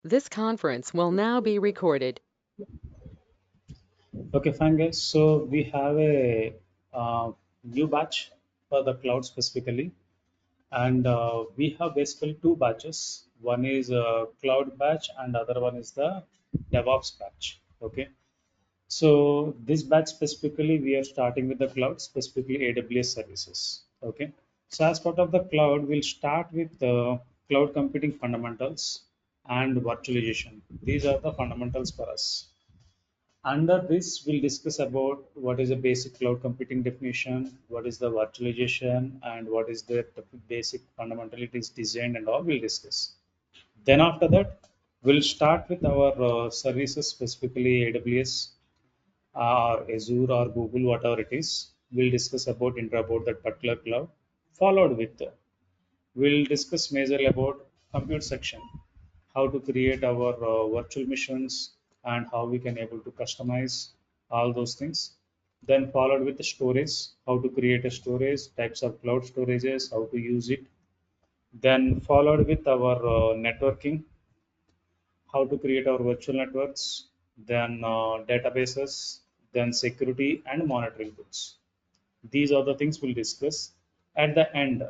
This conference will now be recorded. Okay, fine, guys. So we have a new batch for the cloud specifically, and we have basically two batches. One is a cloud batch, and other one is the DevOps batch. Okay. So this batch specifically, we are starting with the cloud, specifically AWS services. Okay. So as part of the cloud, we'll start with the cloud computing fundamentals and virtualization. These are the fundamentals for us. Under this, we'll discuss about what is a basic cloud computing definition, what is the virtualization, and what is the basic fundamentalities design and all we'll discuss. Then after that, we'll start with our services, specifically AWS or Azure or Google, whatever it is. We'll discuss about that particular cloud. Followed with we'll discuss majorly about compute section, how to create our virtual machines and how we can able to customize all those things. Then followed with the storage, how to create a storage, types of cloud storages, how to use it. Then followed with our networking, how to create our virtual networks, then databases, then security and monitoring tools. These are the things we'll discuss. At the end,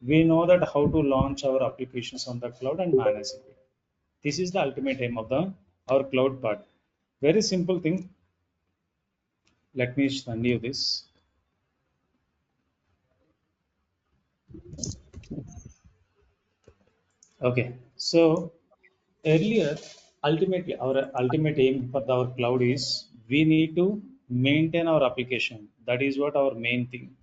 we know that how to launch our applications on the cloud and manage it. This is the ultimate aim of the our cloud part. Very simple thing. Let me send you this. Okay. So earlier, ultimately, our ultimate aim for our cloud is we need to maintain our application. That is what our main thing,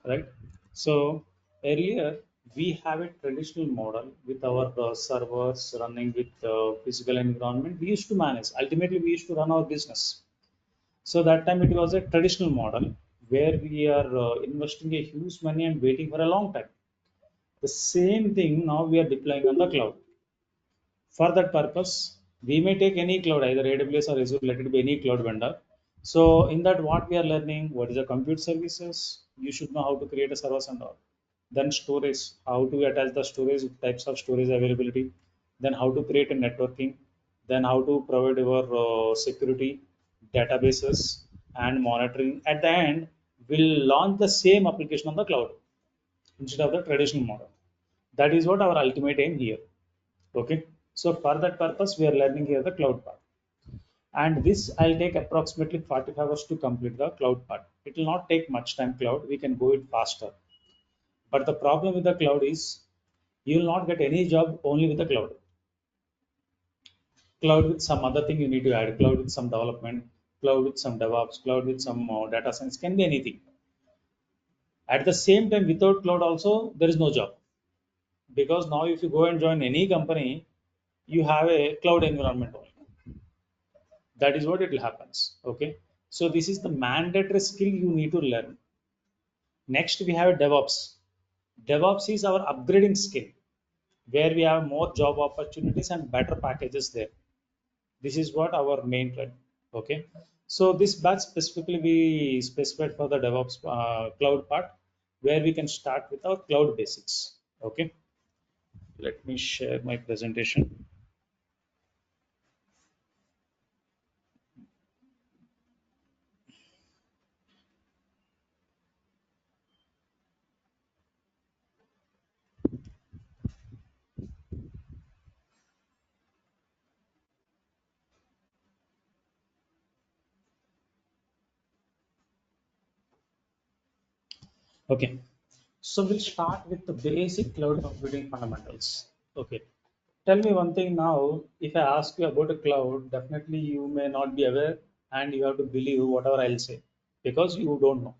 right? So earlier we have a traditional model with our servers running with physical environment. We used to manage. Ultimately, we used to run our business. So that time it was a traditional model where we are investing a huge money and waiting for a long time. The same thing now we are deploying on the cloud. For that purpose, we may take any cloud, either AWS or Azure, let it be any cloud vendor. So in that, what we are learning, what is the compute services? You should know how to create a service and all. Then storage, how to attach the storage, types of storage availability. Then how to create a networking. Then how to provide your security, databases, and monitoring. At the end, we'll launch the same application on the cloud instead of the traditional model. That is what our ultimate aim here. Okay. So for that purpose, we are learning here the cloud part. And this I'll take approximately 45 hours to complete the cloud part. It will not take much time cloud. We can go it faster. But the problem with the cloud is you will not get any job only with the cloud. Cloud with some other thing you need to add. Cloud with some development. Cloud with some DevOps. Cloud with some data science. Can be anything. At the same time, without cloud also, there is no job. Because now if you go and join any company, you have a cloud environment only. That is what it happens. Okay, so this is the mandatory skill you need to learn. Next we have DevOps is our upgrading skill where we have more job opportunities and better packages there. This is what our main trend. Okay, so this batch specifically we specified for the DevOps cloud part where we can start with our cloud basics. Okay, let me share my presentation. Okay, so we'll start with the basic cloud computing fundamentals. Okay, tell me one thing now. If I ask you about a cloud, definitely you may not be aware and you have to believe whatever I'll say because you don't know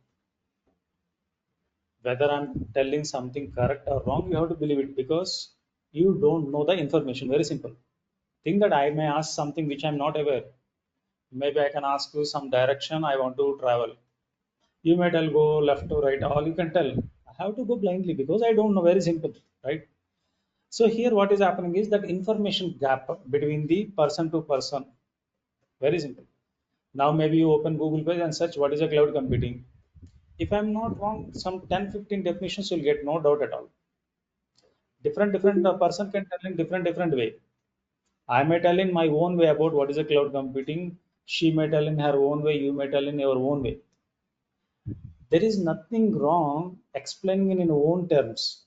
whether I'm telling something correct or wrong. You have to believe it because you don't know the information. Very simple. Think that I may ask something which I'm not aware. Maybe I can ask you some direction I want to travel. You may tell go left or right. All you can tell. I have to go blindly because I don't know. Very simple, right? So here what is happening is that information gap between the person to person. Very simple. Now maybe you open Google page and search what is a cloud computing. If I'm not wrong, some 10, 15 definitions you'll get, no doubt at all. Different person can tell in different way. I may tell in my own way about what is a cloud computing. She may tell in her own way. You may tell in your own way. There is nothing wrong explaining in your own terms,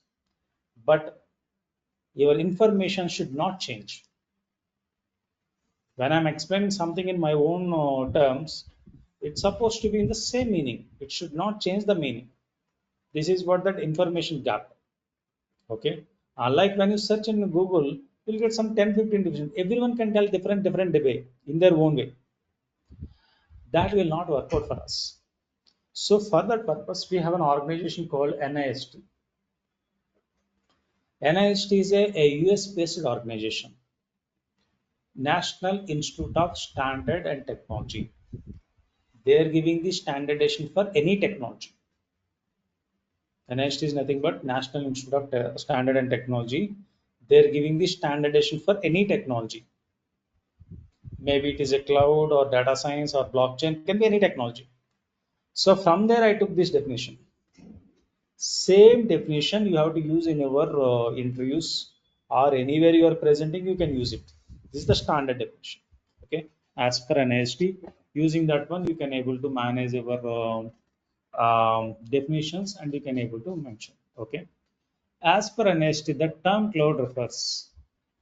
but your information should not change. When I'm explaining something in my own terms, it's supposed to be in the same meaning. It should not change the meaning. This is what that information gap. Okay. Like when you search in Google, you'll get some 10, 15 divisions. Everyone can tell different way in their own way. That will not work out for us. So for that purpose, we have an organization called NIST. NIST is a US-based organization, National Institute of Standard and Technology. They are giving the standardization for any technology. NIST is nothing but National Institute of Standard and Technology. They are giving the standardization for any technology. Maybe it is a cloud or data science or blockchain, can be any technology. So from there, I took this definition. Same definition you have to use in your interviews or anywhere you are presenting, you can use it. This is the standard definition. Okay, as per NIST, using that one, you can able to manage your definitions and you can able to mention. Okay, as per NIST, the term cloud refers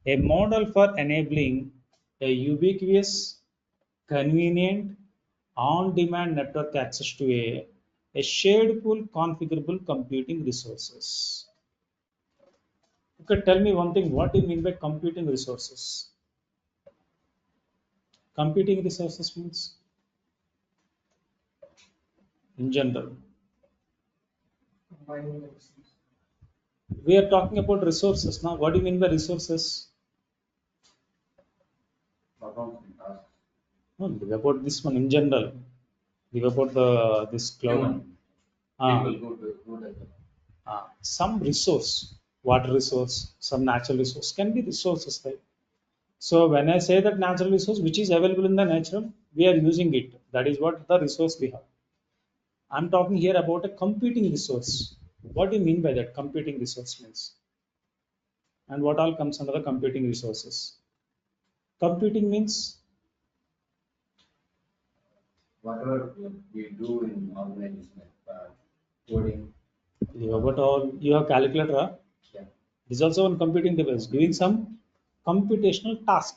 a model for enabling a ubiquitous, convenient, on-demand network access to a shared pool configurable computing resources. Okay, tell me one thing. What do you mean by computing resources? Computing resources means in general. We are talking about resources now. What do you mean by resources? No, leave about this one in general. Leave about the this cloud. Ah, some resource, water resource, some natural resource can be resources, right? So when I say that natural resource which is available in the natural, we are using it. That is what the resource we have. I'm talking here about a computing resource. What do you mean by that? Computing resource means, and what all comes under the computing resources? Computing means whatever we do in organization, like coding. you have got all you have calculator. Yeah. This is also one computing device doing some computational task.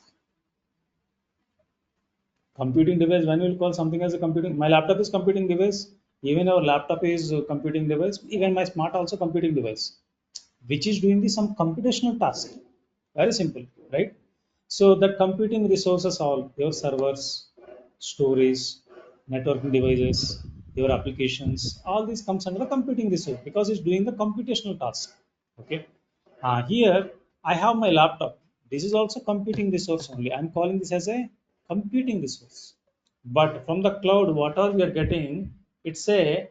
Computing device, when we'll call something as a computing, my laptop is computing device, even our laptop is a computing device, even my smart also computing device, which is doing the some computational task. Very simple, right? So the computing resources all your servers, storage, networking devices, your applications, all this comes under the computing resource because it's doing the computational task. Okay. Here I have my laptop. This is also computing resource only. I'm calling this as a computing resource. But from the cloud, what are we are getting? It's a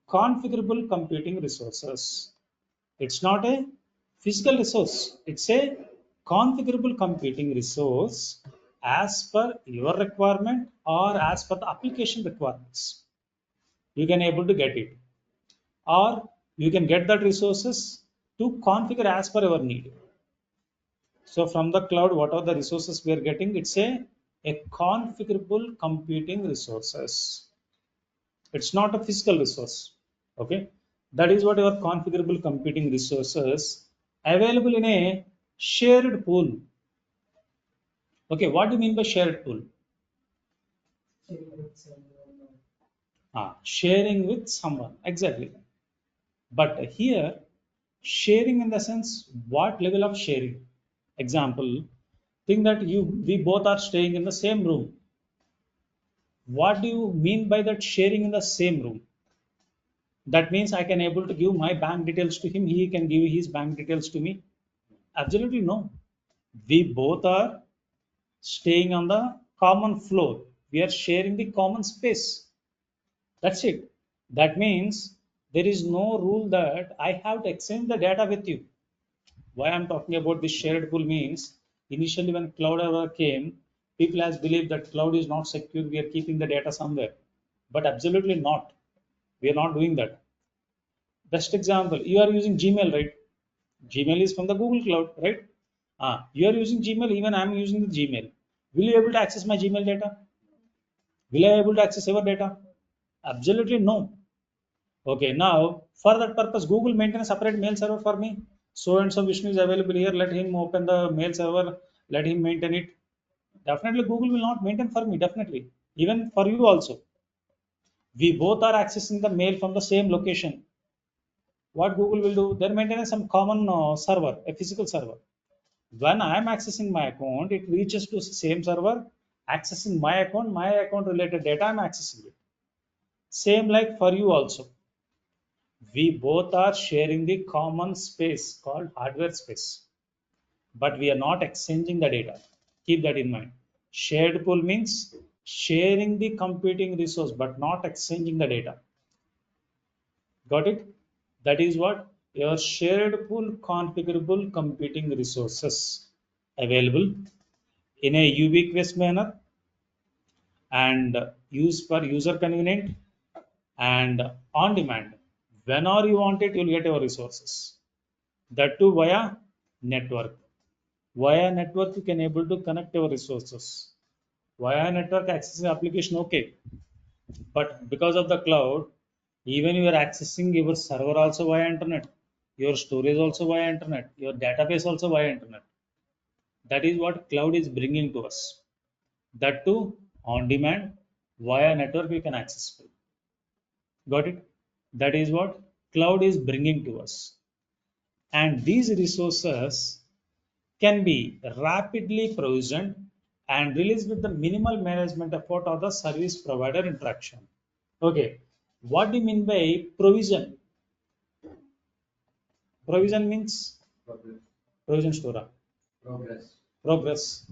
configurable computing resources. It's not a physical resource. It's a configurable computing resource as per your requirement or as per the application requirements. You can able to get it, or you can get that resources to configure as per your need. So from the cloud, what are the resources we are getting? It's a configurable computing resources. It's not a physical resource. Okay. That is what your configurable computing resources available in a shared pool. Okay. What do you mean by shared pool? Sharing with someone. Exactly. But here, sharing in the sense, what level of sharing? Example, think that we both are staying in the same room. What do you mean by that sharing in the same room? That means I can able to give my bank details to him, he can give his bank details to me. Absolutely no. We both are staying on the common floor. We are sharing the common space. That's it. That means there is no rule that I have to exchange the data with you. Why I'm talking about this shared pool means initially when cloud ever came, people has believed that cloud is not secure. We are keeping the data somewhere, but absolutely not. We are not doing that. Best example, you are using Gmail, right? Gmail is from the Google Cloud, right? You are using Gmail, even I am using the Gmail. Will you able to access my Gmail data? Will I able to access your data? Absolutely no. Okay, now for that purpose, Google maintain a separate mail server for me. So and so Vishnu is available here. Let him open the mail server. Let him maintain it. Definitely, Google will not maintain for me. Definitely, even for you also. We both are accessing the mail from the same location. What Google will do? They're maintaining some common server, a physical server. When I am accessing my account, it reaches to the same server, accessing my account related data. I'm accessing it. Same like for you also. We both are sharing the common space called hardware space, but we are not exchanging the data. Keep that in mind. Shared pool means sharing the computing resource, but not exchanging the data. Got it? That is what your shared pool configurable computing resources available in a ubiquitous manner and use for user convenient and on demand. Whenever you want it, you'll get your resources. That too via network. Via network, you can able to connect your resources. Via network accessing application, okay. But because of the cloud, even you are accessing your server also via internet, your storage also via internet, your database also via internet. That is what cloud is bringing to us. That too on demand via network you can access. Got it? That is what cloud is bringing to us. And these resources can be rapidly provisioned and released with the minimal management effort or the service provider interaction. Okay, what do you mean by provision? Provision means Progress. provision store. Progress. Progress.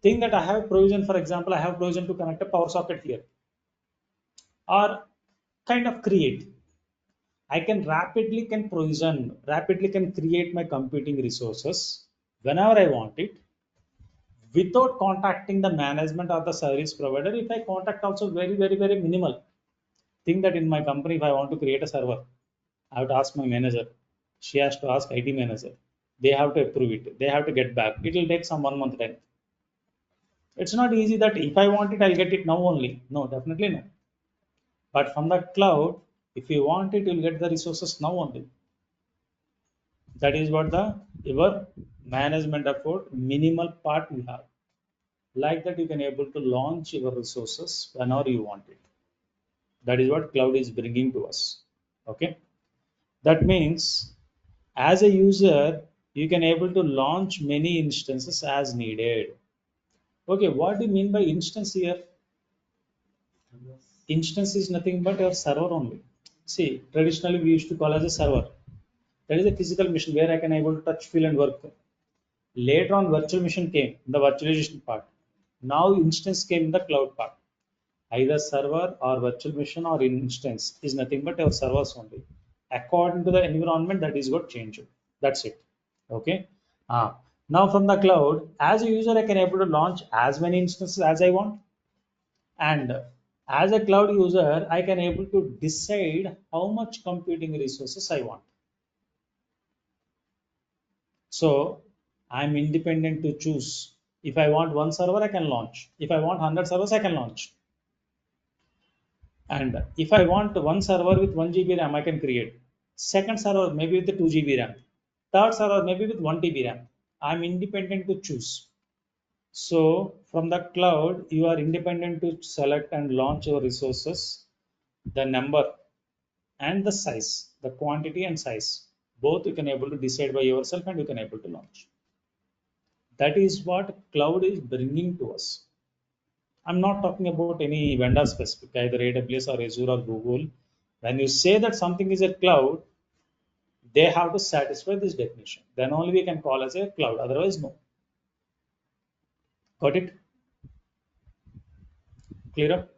Think that I have provision, for example, I have provision to connect a power socket here or kind of create. I can rapidly can create my computing resources whenever I want it without contacting the management or the service provider. If I contact also very minimal. Think that in my company, if I want to create a server, I have to ask my manager. She has to ask IT manager. They have to approve it. They have to get back. It will take some 1 month time. It's not easy that if I want it, I'll get it now only. No, definitely no. But from the cloud, if you want it, you'll get the resources now only. That is what the your management effort minimal part you have. Like that, you can able to launch your resources whenever you want it. That is what cloud is bringing to us. Okay. That means as a user, you can able to launch many instances as needed. Okay, what do you mean by instance here? Instance is nothing but a server only. See, traditionally we used to call as a server. That is a physical machine where I can able to touch, feel, and work. Later on, virtual machine came, the virtualization part. Now, instance came in the cloud part. Either server or virtual machine or instance is nothing but our servers only. According to the environment, that is what changed. That's it. Okay. Now from the cloud, as a user, I can able to launch as many instances as I want, and as a cloud user, I can able to decide how much computing resources I want. So I'm independent to choose. If I want one server, I can launch. If I want 100 servers, I can launch. And if I want one server with 1 GB RAM, I can create. Second server maybe with the 2 GB RAM. Third server maybe with 1 TB RAM. I'm independent to choose. So from the cloud, you are independent to select and launch your resources, the number and the size, the quantity and size. Both you can able to decide by yourself and you can able to launch. That is what cloud is bringing to us. I'm not talking about any vendor specific, either AWS or Azure or Google. When you say that something is a cloud, they have to satisfy this definition. Then only we can call as a cloud. Otherwise, no. Got it? Clear up?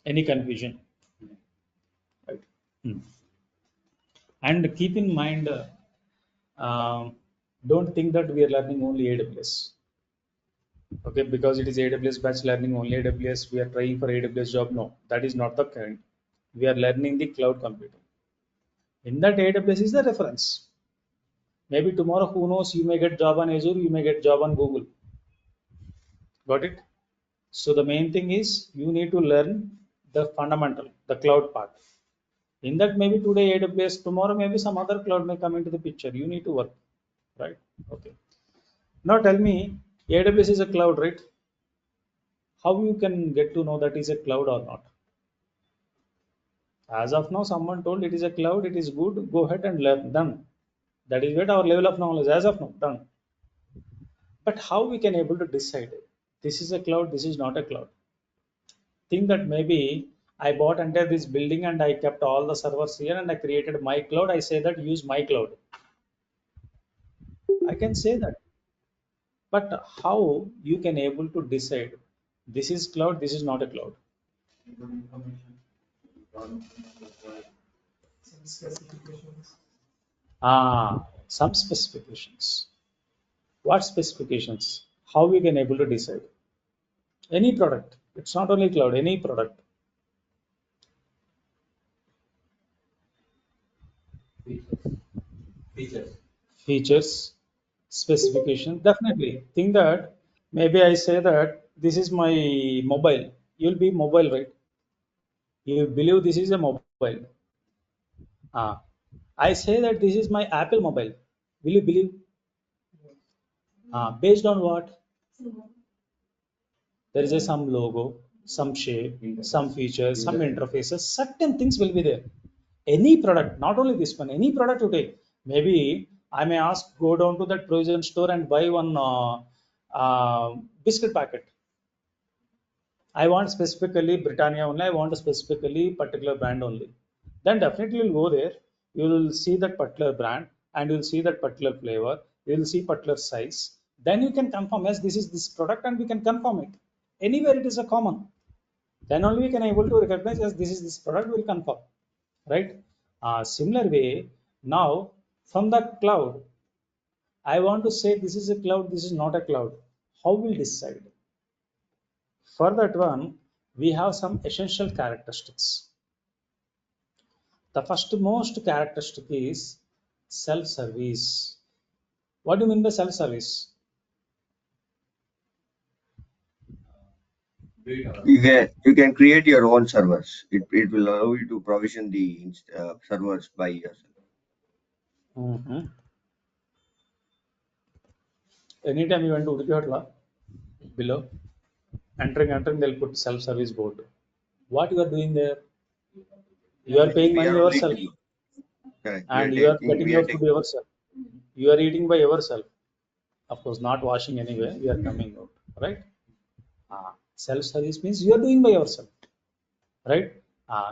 Any confusion? Right. Hmm. And keep in mind, don't think that we are learning only AWS. Okay, because it is AWS batch learning only AWS, we are trying for AWS job. No, that is not the kind. We are learning the cloud computing. In that AWS is the reference. Maybe tomorrow, who knows, you may get job on Azure, you may get job on Google. Got it? So the main thing is you need to learn the fundamental, the cloud part. In that, maybe today AWS, tomorrow maybe some other cloud may come into the picture. You need to work, right? Okay. Now tell me, AWS is a cloud, right? How you can get to know that is a cloud or not? As of now, someone told it is a cloud, it is good. Go ahead and learn. Done. That is what our level of knowledge as of now. Done. But how we can able to decide this is a cloud, this is not a cloud? Think that maybe I bought under this building and I kept all the servers here and I created my cloud. I say that use my cloud. I can say that. But how you can able to decide this is cloud, this is not a cloud? Some specifications. What specifications? How we can able to decide? Any product. It's not only cloud, any product. Features. Features, specification. Definitely. Think that maybe I say that this is my mobile. You'll be mobile, right? You believe this is a mobile. Ah, I say that this is my Apple mobile. Will you believe? Based on what? There is a some logo, some shape, some features, some interfaces. Certain things will be there. Any product, not only this one, any product today. Maybe I may ask, go down to that provision store and buy one biscuit packet. I want specifically Britannia only. I want specifically particular brand only. Then definitely you'll go there. You will see that particular brand and you'll see that particular flavor. You will see particular size. Then you can confirm, yes, this is this product, and we can confirm it. Anywhere it is a common. Then only we can able to recognize, yes, this is this product. We'll confirm, right? Similar way. Now from the cloud, I want to say this is a cloud. This is not a cloud. How will decide? For that one, we have some essential characteristics. The first most characteristic is self-service. What do you mean by self-service? You can create your own servers. It will allow you to provision the servers by yourself. Mhm. Anytime you went to Udupatla, below, entering, they'll put self-service board. What you are doing there? You are paying We money are only yourself, correct. We are and you are taking getting we are your food taking yourself. You are eating by yourself. Of course, not washing anyway. We are coming out, right? Self-service means you are doing by yourself, right?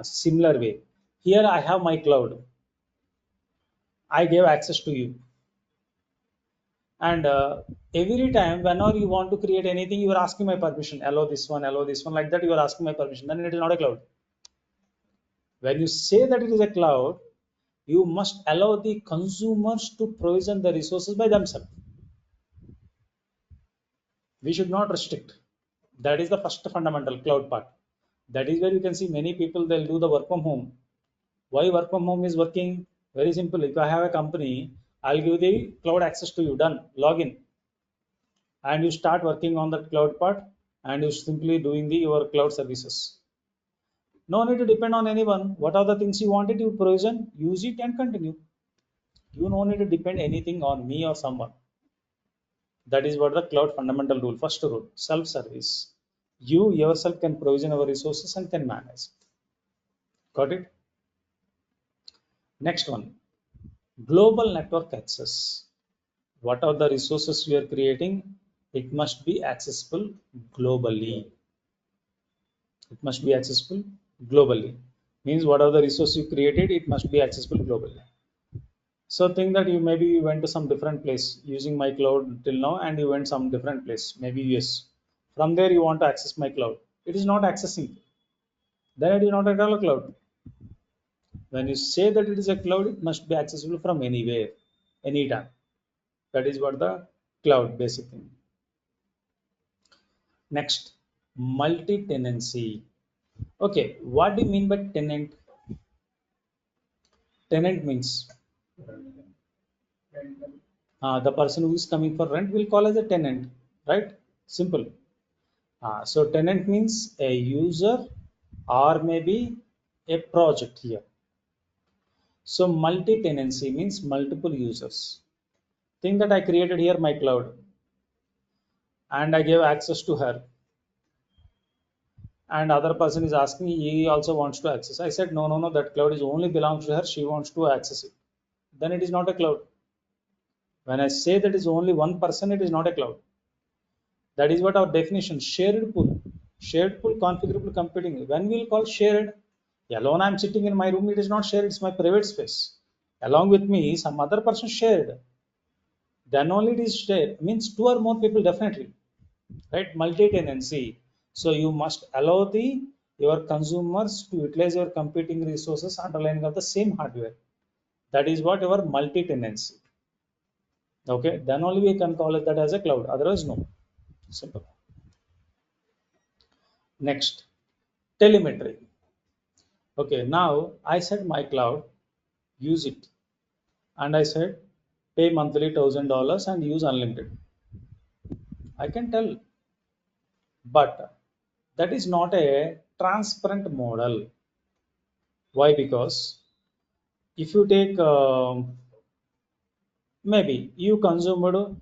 Similar way. Here I have my cloud. I gave access to you, and every time whenever you want to create anything, you are asking my permission. Allow this one, like that. You are asking my permission. Then it is not a cloud. When you say that it is a cloud, you must allow the consumers to provision the resources by themselves. We should not restrict. That is the first fundamental cloud part. That is where you can see many people, they'll do the work from home. Why work from home is working? Very simple. If I have a company, I'll give the cloud access to you. Done. Login, and you start working on the cloud part, and you simply doing your cloud services. No need to depend on anyone. What are the things you wanted to provision? Use it and continue. You no need to depend anything on me or someone. That is what the cloud fundamental rule. First rule, self-service. You yourself can provision our resources and can manage. Got it? Next one, global network access. What are the resources we are creating? It must be accessible globally. It must be accessible globally. Means what are the resources you created? It must be accessible globally. So think that you maybe went to some different place using my cloud till now, and you went some different place, maybe US. From there you want to access my cloud. It is not accessing. Then it is not a cloud. When you say that it is a cloud, it must be accessible from anywhere, anytime. That is what the cloud basic thing. Next, multi-tenancy. Okay, what do you mean by tenant? Tenant means The person who is coming for rent will call as a tenant, right? Simple. So tenant means a user or maybe a project here. So multi-tenancy means multiple users. Think that I created here my cloud and I gave access to her, and other person is asking, he also wants to access. I said, no, no, no, that cloud is only belongs to her. She wants to access it. Then it is not a cloud. When I say that is only one person, it is not a cloud. That is what our definition, shared pool. Shared pool, configurable computing. When we'll call shared, alone I'm sitting in my room, it is not shared, it's my private space. Along with me, some other person shared. Then only it is shared. Means two or more people definitely. Right? Multi-tenancy. So you must allow the your consumers to utilize your computing resources underlying of the same hardware. That is what your multi-tenancy. Okay, then only we can call it that as a cloud. Otherwise, no. Simple. Next, telemetry. Okay, now I said my cloud, use it, and I said pay monthly $1,000 and use unlimited. I can tell, but that is not a transparent model. Why? Because if you take maybe you consumed about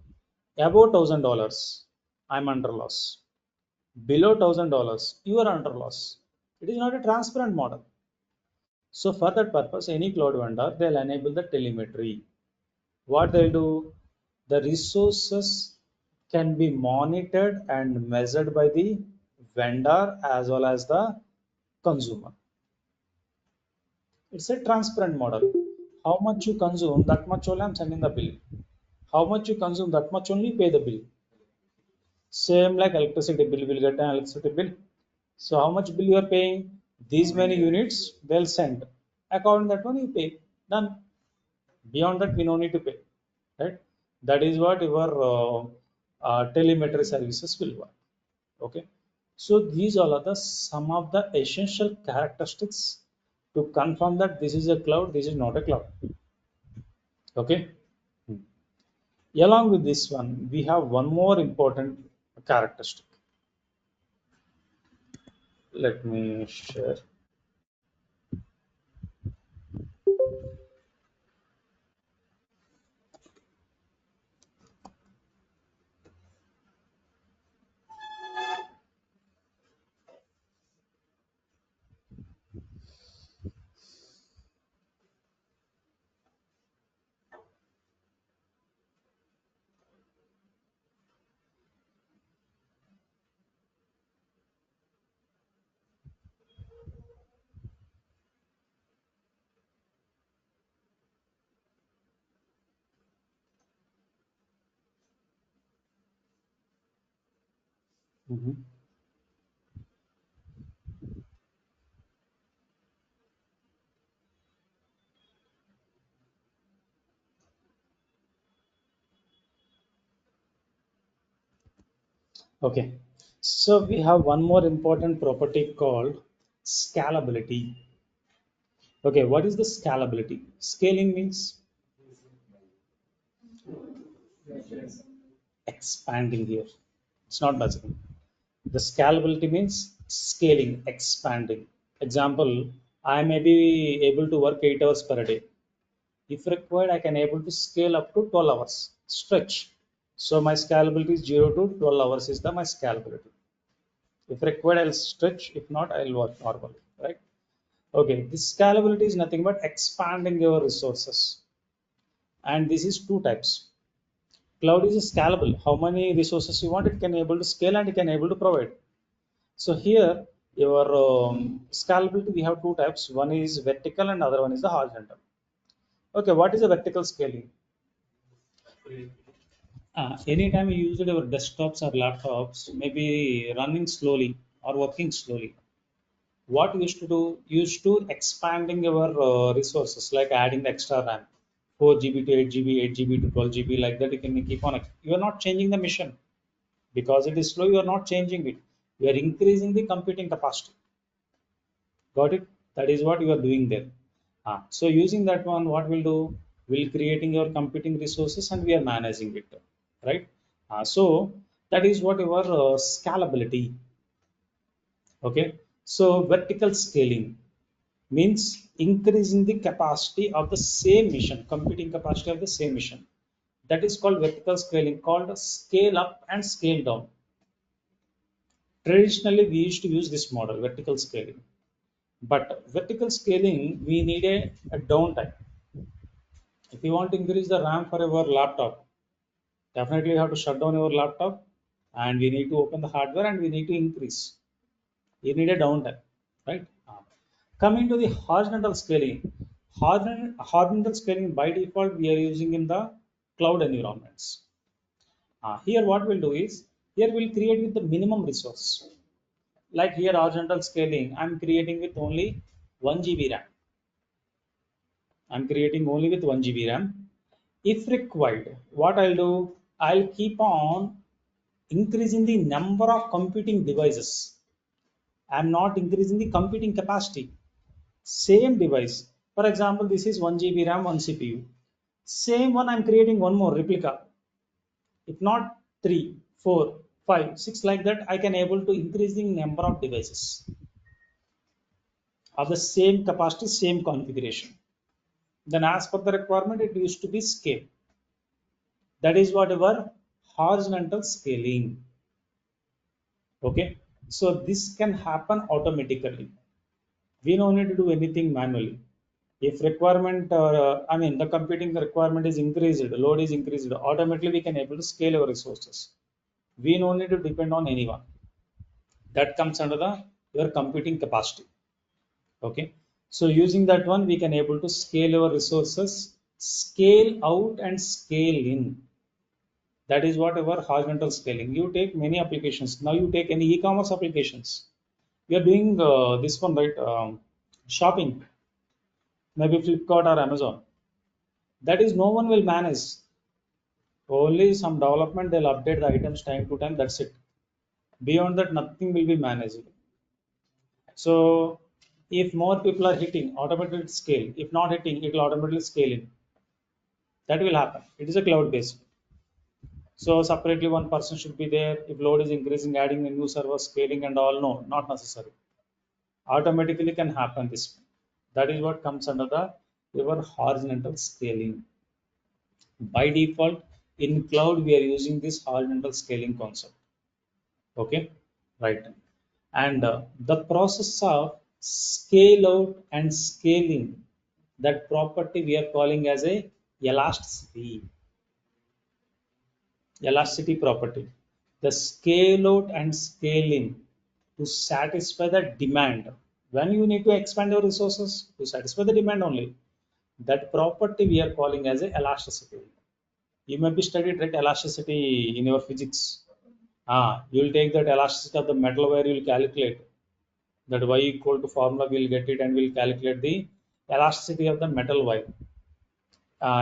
$1,000, I'm under loss. Below $1,000, you are under loss. It is not a transparent model. So for that purpose, any cloud vendor, they'll enable the telemetry. What they'll do, the resources can be monitored and measured by the vendor as well as the consumer. It's a transparent model. How much you consume, that much only I'm sending the bill. How much you consume, that much only pay the bill. Same like electricity bill, will get an electricity bill. So how much bill you are paying? These many units they'll send. According to that one you pay. Done. Beyond that we no need to pay. Right? That is what your telemetry services will work. Okay. So these all are the some of the essential characteristics to confirm that this is a cloud, this is not a cloud. Okay. Along with this one, we have one more important characteristic. Let me share. Mhm. Okay. So we have one more important property called scalability. Okay, what is the scalability? Scaling means expanding here. It's not budgeting. The scalability means scaling, expanding. Example, I may be able to work 8 hours per day. If required, I can able to scale up to 12 hours, stretch. So my scalability is 0 to 12 hours is the my scalability. If required, I'll stretch. If not, I'll work normally, right? Okay, this scalability is nothing but expanding your resources. And this is two types. Cloud is scalable. How many resources you want, it can able to scale and it can able to provide. So here, your scalability, we have two types. One is vertical and other one is the horizontal. Okay, what is a vertical scaling? Anytime you use your desktops or laptops, maybe running slowly or working slowly. What we used to do, used to expanding our resources, like adding the extra RAM, 4 GB to 8 GB, 8 GB to 12 GB, like that you can keep on. You are not changing the mission because it is slow. You are not changing it. You are increasing the computing capacity. Got it? That is what you are doing there. So using that one, what we'll do? We'll creating your computing resources and we are managing it, right? So that is what your scalability. Okay, so vertical scaling means increasing the capacity of the same mission, computing capacity of the same mission. That is called vertical scaling, called scale up and scale down. Traditionally, we used to use this model, vertical scaling. But vertical scaling, we need a downtime. If you want to increase the RAM for your laptop, definitely you have to shut down your laptop and we need to open the hardware and we need to increase. You need a downtime, right? Coming to the horizontal scaling, horizontal scaling by default we are using in the cloud environments. Here what we'll do is, here we'll create with the minimum resource. Like here horizontal scaling, I'm creating with only 1 GB RAM. I'm creating only with 1 GB RAM. If required, what I'll do, I'll keep on increasing the number of computing devices. I'm not increasing the computing capacity. Same device. For example, this is 1 GB RAM, 1 CPU. Same one I'm creating one more replica. If not 3, 4, 5, 6 like that, I can able to increase the number of devices of the same capacity, same configuration. Then as per the requirement, it used to be scale. That is whatever horizontal scaling. Okay, so this can happen automatically. We don't need to do anything manually. If requirement, I mean, the computing requirement is increased, load is increased, automatically we can able to scale our resources. We don't need to depend on anyone. That comes under the your computing capacity. Okay, so using that one, we can able to scale our resources, scale out and scale in. That is what our horizontal scaling. You take many applications. Now you take any e-commerce applications. We are doing this one, right? Shopping, maybe Flipkart or Amazon. That is no one will manage. Only some development they'll update the items time to time. That's it. Beyond that, nothing will be managed. So if more people are hitting, automatically scale. If not hitting, it will automatically scale in. That will happen. It is a cloud based. So separately one person should be there. If load is increasing, adding a new server, scaling and all, no, not necessary. Automatically can happen this way. That is what comes under the your horizontal scaling. By default, in cloud, we are using this horizontal scaling concept. Okay, right. And the process of scale out and scaling, that property we are calling as a elasticity. Elasticity property. The scale out and scaling to satisfy the demand. When you need to expand your resources to satisfy the demand only, that property we are calling as a elasticity. You may be studied right elasticity in your physics. You will take that elasticity of the metal wire, you will calculate that y equal to formula, we will get it and we will calculate the elasticity of the metal wire,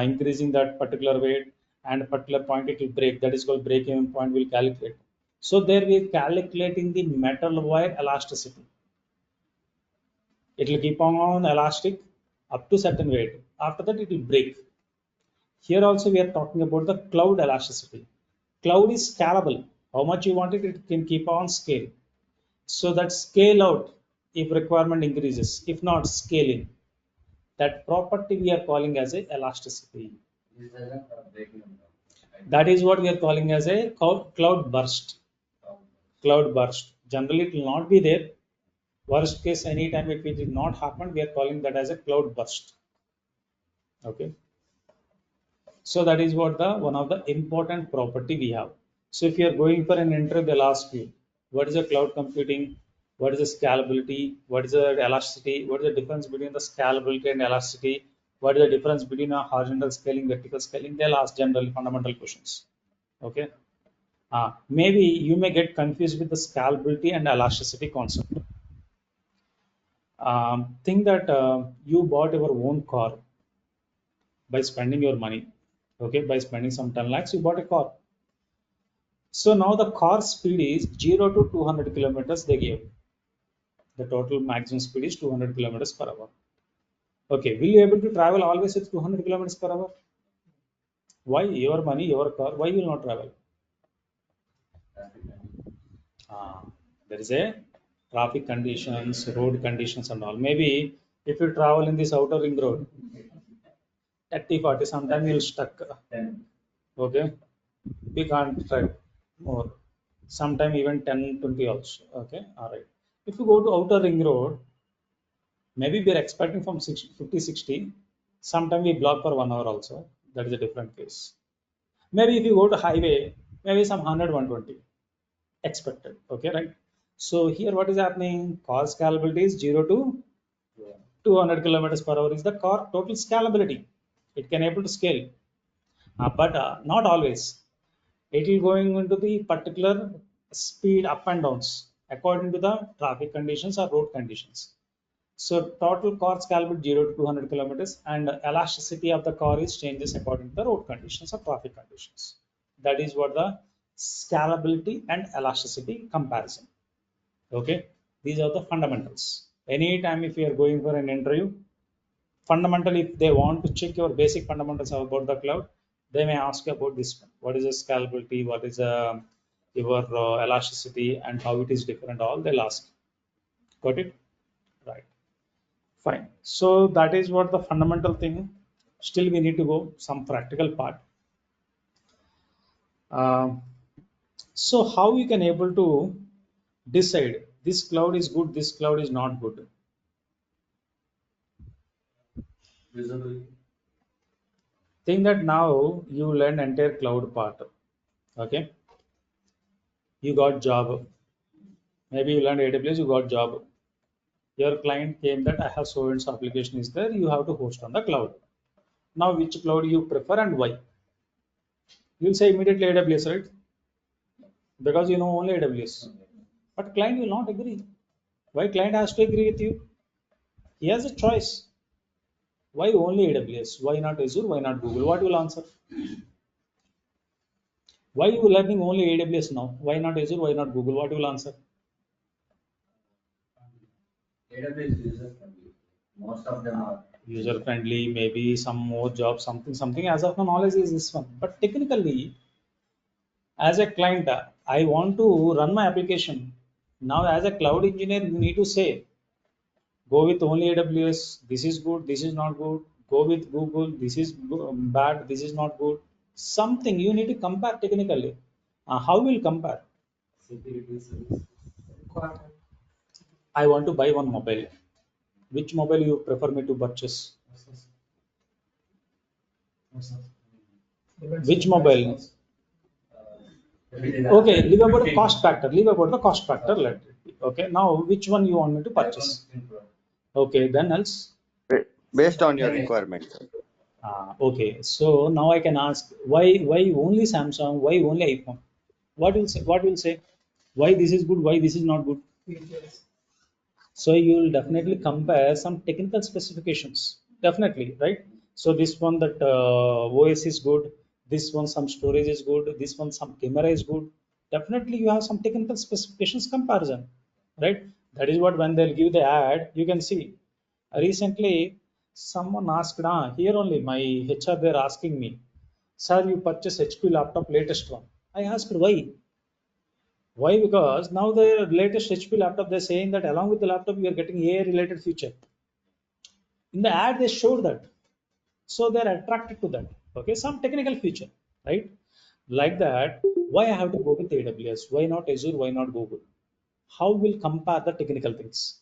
increasing that particular weight and a particular point it will break. That is called breaking point, we will calculate. So there we are calculating the metal wire elasticity. It will keep on elastic up to certain weight. After that it will break. Here also we are talking about the cloud elasticity. Cloud is scalable. How much you want it, it can keep on scale. So that scale out if requirement increases, if not scaling. That property we are calling as a elasticity. This doesn't break them down. Right? That is what we are calling as a cloud burst. Um, Cloud burst. Generally, it will not be there. Worst case, anytime if it did not happen, we are calling that as a cloud burst. Okay. So that is what the one of the important property we have. So if you are going for an interview, they'll ask you, what is the cloud computing? What is the scalability? What is the elasticity? What is the difference between the scalability and elasticity? What is the difference between a horizontal scaling, vertical scaling? They'll ask general fundamental questions. Okay. Maybe you may get confused with the scalability and elasticity concept. Think that you bought your own car by spending your money. Okay, by spending some 10 lakhs, you bought a car. So now the car speed is 0 to 200 kilometers they gave. The total maximum speed is 200 kilometers per hour. Okay, will you able to travel always with 200 kilometers per hour? Why your money, your car? Why you will not travel? Ah, there is a traffic conditions, road conditions, and all. Maybe if you travel in this outer ring road, 30, 40, sometime you'll stuck. Okay, we can't drive more. Sometime even 10, 20 also. Okay, all right. If you go to outer ring road, maybe we are expecting from 60, 50, 60. Sometime we block for 1 hour also. That is a different case. Maybe if you go to highway, maybe some 100, 120 expected. Okay, right? So here what is happening? Car scalability is 0 to 200 kilometers per hour is the car total scalability. It can able to scale, but not always. It will going into the particular speed up and downs according to the traffic conditions or road conditions. So total car scalability 0 to 200 kilometers, and elasticity of the car is changes according to the road conditions or traffic conditions. That is what the scalability and elasticity comparison. Okay, these are the fundamentals. Anytime if you are going for an interview, fundamentally if they want to check your basic fundamentals about the cloud, they may ask you about this one. What is the scalability? What is your elasticity and how it is different? All they'll ask. Got it? Right. Fine. So that is what the fundamental thing. Still, we need to go some practical part. Um, so how you can able to decide this cloud is good, this cloud is not good? Visibility. Think that now you learn entire cloud part. Okay, you got job. Maybe you learned AWS, you got job. Your client came that I have so and so application is there. You have to host on the cloud. Now, which cloud you prefer and why? You'll say immediately AWS, right? Because you know only AWS. But client will not agree. Why client has to agree with you? He has a choice. Why only AWS? Why not Azure? Why not Google? What will answer? Why you learning only AWS now? Why not Azure? Why not Google? What will answer? AWS user friendly. Most of them are User friendly, maybe some more jobs, something. As of my knowledge is this one. But technically, as a client, I want to run my application. Now, as a cloud engineer, you need to say, go with only AWS. This is good. This is not good. Go with Google. This is bad. This is not good. Something you need to compare technically. How will compare? security service. I want to buy one mobile. Which mobile you prefer me to purchase? Which mobile? Okay, leave about the cost factor. Leave about the cost factor. Let it be. Okay, now which one you want me to purchase? Okay, then else. Based on your requirements. Okay, so now I can ask why only Samsung? Why only iPhone? What will say? What will say? Why this is good? Why this is not good? So you will definitely compare some technical specifications. Definitely, right? So this one that OS is good. This one some storage is good. This one some camera is good. Definitely you have some technical specifications comparison, right? That is what when they'll give the ad, you can see. Recently, someone asked, here only my HR they're asking me, sir, you purchase HP laptop latest one. I asked why? Why? Because now the latest HP laptop, they're saying that along with the laptop, you are getting AI related feature. In the ad, they showed that. So they're attracted to that. Okay, some technical feature, right? Like that, why I have to go with AWS? Why not Azure? Why not Google? How will compare the technical things?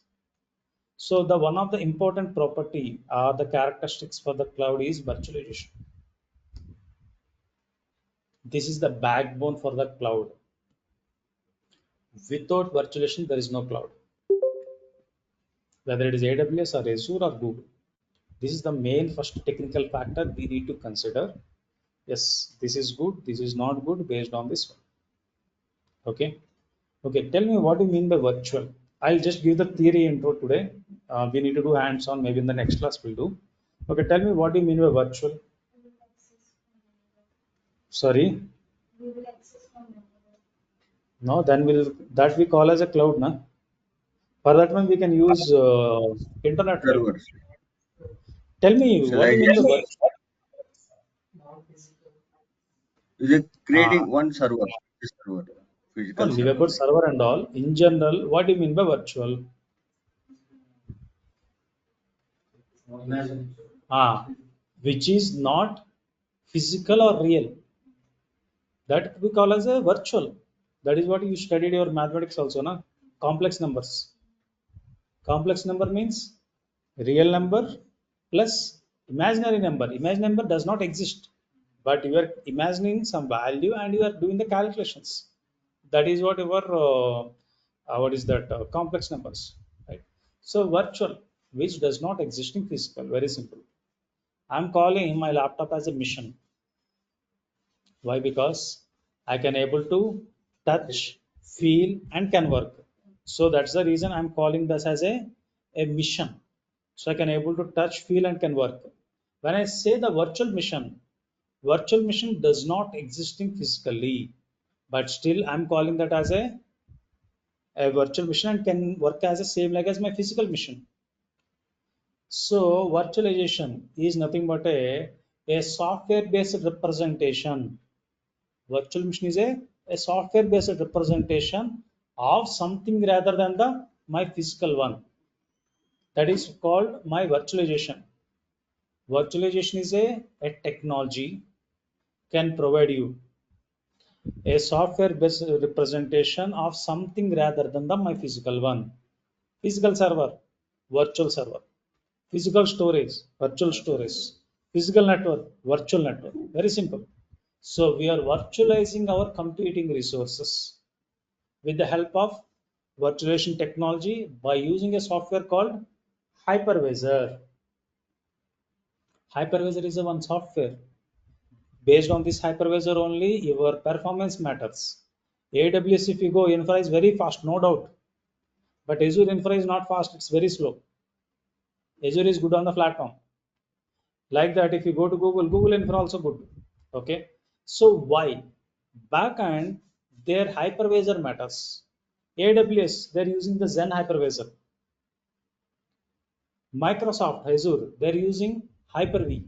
So the one of the important property the characteristics for the cloud is virtualization. This is the backbone for the cloud. Without virtualization, there is no cloud. Whether it is AWS or Azure or Google. This is the main first technical factor we need to consider. Yes, this is good, this is not good based on this one. Okay. Okay, tell me what you mean by virtual. I'll just give the theory intro today. We need to do hands-on, maybe in the next class we'll do. Okay, tell me what you mean by virtual. Sorry. No, then will that we call as a cloud, na? For that one we can use internet, right? Servers. Tell me Shall what I do you mean by just virtual? Is it Uh, creating one server, this server, no, physical leave server? about server and all. In general, what do you mean by virtual? Imagine. Which is not physical or real. That we call as a virtual. That is what you studied your mathematics also, na? Complex numbers. Complex number means real number plus imaginary number. Imaginary number does not exist, but you are imagining some value and you are doing the calculations. That is what your what is that complex numbers, right? So virtual, which does not exist in physical. Very simple. I'm calling my laptop as a mission. Why? Because I can able to touch, feel, and can work. So that's the reason I'm calling this as a mission. So I can able to touch, feel, and can work. When I say the virtual mission does not existing physically, but still I'm calling that as a virtual mission and can work as the same like as my physical mission. So virtualization is nothing but a software based representation. Virtual machine is a software based representation of something rather than the my physical one. That is called my virtualization. Virtualization is a technology can provide you a software based representation of something rather than the my physical one. Physical server, virtual server. Physical storage, virtual storage. Physical network, virtual network. Very simple. So we are virtualizing our computing resources with the help of virtualization technology by using a software called hypervisor. Hypervisor is a one software. Based on this hypervisor only, your performance matters. AWS, if you go, infra is very fast, no doubt. But Azure infra is not fast, it's very slow. Azure is good on the platform. Like that, if you go to Google, Google infra also good. Okay. So why? Backend, their hypervisor matters. AWS, they're using the Zen hypervisor. Microsoft Azure, they're using Hyper-V.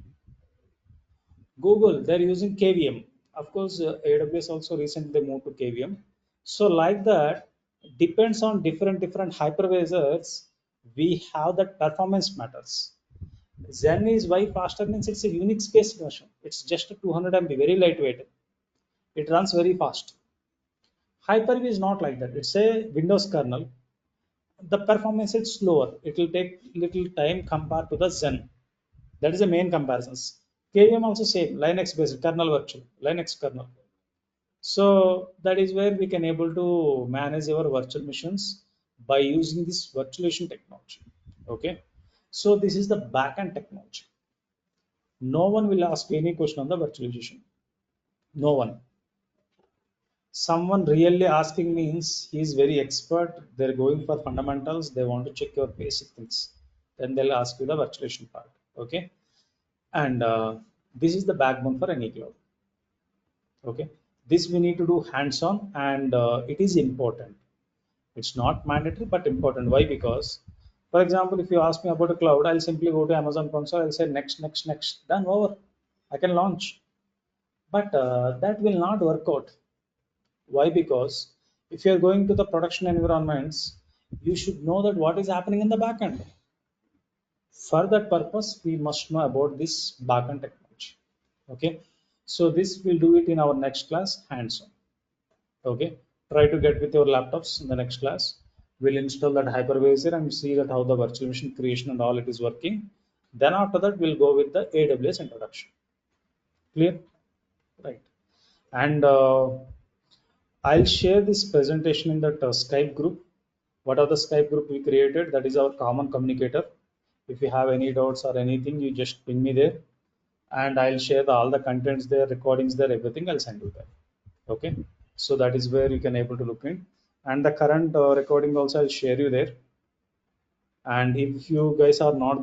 Google, they're using KVM. Of course, AWS also recently moved to KVM. So like that, depends on different hypervisors. We have that performance matters. Zen is why faster means it's a Unix based version. It's just a 200 MB, very lightweight. It runs very fast. Hyper-V is not like that. It's a Windows kernel. The performance is slower. It will take little time compared to the Zen. That is the main comparisons. KVM also same, Linux based, kernel virtual, Linux kernel. So that is where we can able to manage our virtual machines by using this virtualization technology. Okay. So this is the backend technology. No one will ask any question on the virtualization. No one. Someone really asking means he is very expert. They're going for fundamentals. They want to check your basic things. Then they'll ask you the virtualization part. Okay. And this is the backbone for any cloud. Okay, this we need to do hands-on, and it is important. It's not mandatory but important. Why? Because for example, if you ask me about a cloud, I'll simply go to Amazon console, I'll say next, done, over, I can launch. But that will not work out. Why? Because if you're going to the production environments, you should know that what is happening in the backend. For that purpose, we must know about this backend technology. Okay, so this we'll do it in our next class, hands-on. Okay, try to get with your laptops in the next class. We'll install that hypervisor and see that how the virtual machine creation and all it is working. Then after that, we'll go with the AWS introduction. Clear? Right. And I'll share this presentation in that Skype group. What are the Skype group we created? That is our common communicator. If you have any doubts or anything, you just ping me there, and I'll share all the contents there, recordings there, everything. I'll send you there. Okay. So that is where you can able to look in, and the current recording also I'll share you there. And if you guys are not